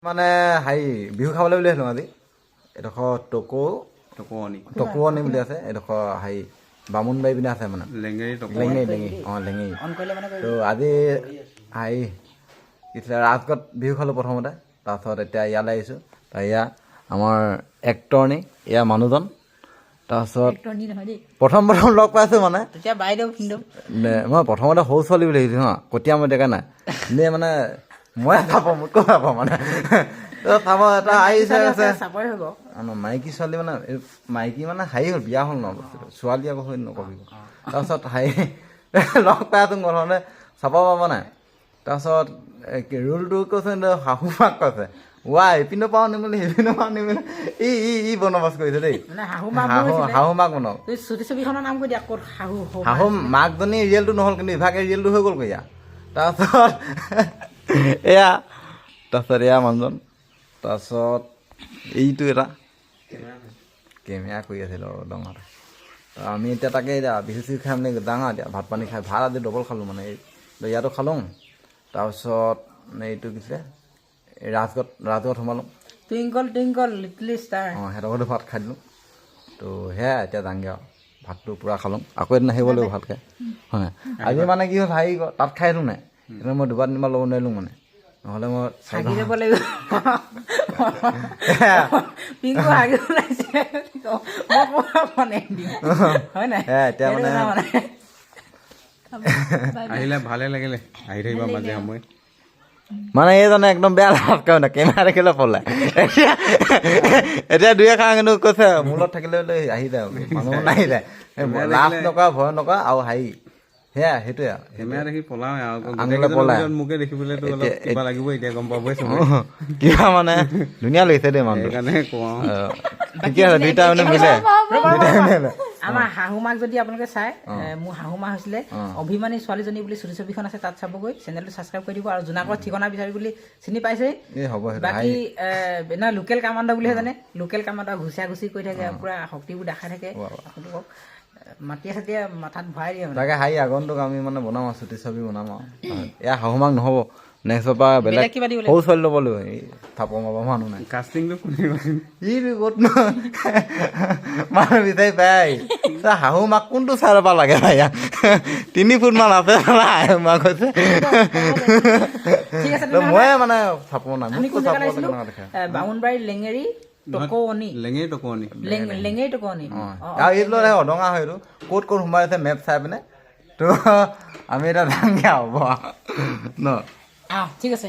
মানে হাই বিহু খাবলৈ বুলি আহিলোঁ আজি এডোখৰ টকুৱনি বুলি আছে এডোখৰ হাই বামুণবাৰী পিনে আছে মানে লেঙেৰি অঁ লেঙেৰি তো আজি হাই কি ৰাজগড়ত বিহু খালোঁ প্ৰথমতে তাৰপিছত এতিয়া ইয়ালৈ আহিছোঁ এয়া আমাৰ এক্টৰনি এয়া মানুহজন তাৰপিছত প্ৰথম লগ পাইছোঁ মানে মই প্ৰথমতে সৰু ছোৱালী বুলি আহিছোঁ হা কটীয়া মই দেখা নাই এনেই মানে মই চাব মোতকৈ চাব মানে চাব এটা আহিছে মাইকী ছোৱালী মানে মাইকী মানে হাৰি হ'ল বিয়া হ'ল ন বস্তুটো ছোৱালী আকৌ হৈ নকবি তাৰপিছত হাৰি লগ পাই আছোঁ প্ৰথমতে চাব পাব নাই তাৰপিছত ৰোলটো কৈছে শাহু মাক কৈছে ইপিনো পাওঁ নিমিলে সিপিনো পাওঁ নিমিলে ই বন্দবস্ত কৰিছে দেই শাহু মাক বনাও শাহু মাকজনী ৰিয়েলটো নহ'ল কিন্তু ইভাগে ৰিয়েলটো হৈ গ'ল কয়া তাৰপিছত এয়া মানুহজন তাৰপিছত এইটো এটা কেমেৰা কৰি আছিল ডাঙৰ আমি এতিয়া তাকে এতিয়া বিহু চিহু খাই মানে ডাঙৰ এতিয়া ভাত পানী খাই ভাত আজি ডবল খালোঁ মানে ইয়াতো খালোঁ তাৰপিছত এইটো কিছিলে ৰাজগড়ত সোমালোঁ টুইংকল লিটল ষ্টাৰ অঁ সিহঁতৰ ভাত খাই দিলোঁ তো সেয়াই এতিয়া যাংগৈ আৰু ভাতটো পূৰা খালোঁ আকৌ এদিন আহিব লাগিব ভালকৈ হয় আজি মানে কি হ'ল হাৰি তাত খাই দিলোঁ নাই সেইটো মই দুবাৰ তিনিবাৰ ল'ব নোৱাৰিলোঁ মানে নহ'লে মই হাগি ল'ব লাগিব এতিয়া মানে আহিলে ভালে লাগিলে আহি থাকিবা মাজে সময়ে মানে এইজনে একদম বেয়া লাভ কৰে না কেমেৰা দেখিলে পলাই এতিয়া দুই এষাৰ কিন্তু কৈছে মূলত থাকিলে আহি যায় মানুহ নাহি যায় লাভ নকৰা ভয় নকৰা আৰু হাৰি সেয়া সেইটোৱে আৰু কেমেৰা দেখি পলাওঁ পলাই মোকে দেখিবলৈতো অলপ কিবা লাগিব এতিয়া গম পাবই কিবা মানে ধুনীয়া লাগিছে দেই মানুহ সেইকাৰণে কওঁ ঠিকে আছে দুইটা মানে মিলে আমাৰ শাহু মাক যদি আপোনালোকে চাই মোৰ শাহু মা হৈছিলে অভিমানী ছোৱালীজনী বুলি চুটি ছবিখন আছে তাত চাবগৈ চেনেলটো ছাবস্ক্ৰাইব কৰি দিব আৰু জোনাকৰ ঠিকনা বিচাৰি বুলি চিনি পাইছেই বাকী নহয় লোকেল কামাণ্ডা বুলিহে জানে লোকেল কামাণ্ডা ঘুচিয়া ঘুচি কৰি থাকে পুৰা শক্তিবোৰ দেখাই থাকে মাটিয়ে চাটিয়ে মাথাত ভৰাই দিয়ে তাকে হাই আগন্তুক আমি মানে বনাম আৰু চুটি ছবি বনাম আৰু এয়া শাহু মাক নহ'ব নেক্সটৰ পৰা বেলেগ সৰু ছোৱালী ল'ব লাগিব থাপ মাৰিব মানুহ নাই কাষ্টিংটো ই ক'ত মানুহ বিচাৰি পাই শাহু মাক কোনটো চাইডৰ পৰা লাগে ইয়াক 3 ফুট মান আছে শাহু মাক হৈছে মই মানে চাপ নাই বামুণবাৰীৰ লেঙেৰি টকুৱনি আৰু এইটো অদঙা হয় এইটো ক'ত সোমাই আছে মেপ চাই পিনে তো আমি এতিয়া যামগৈ হ'ব ন ঠিক আছে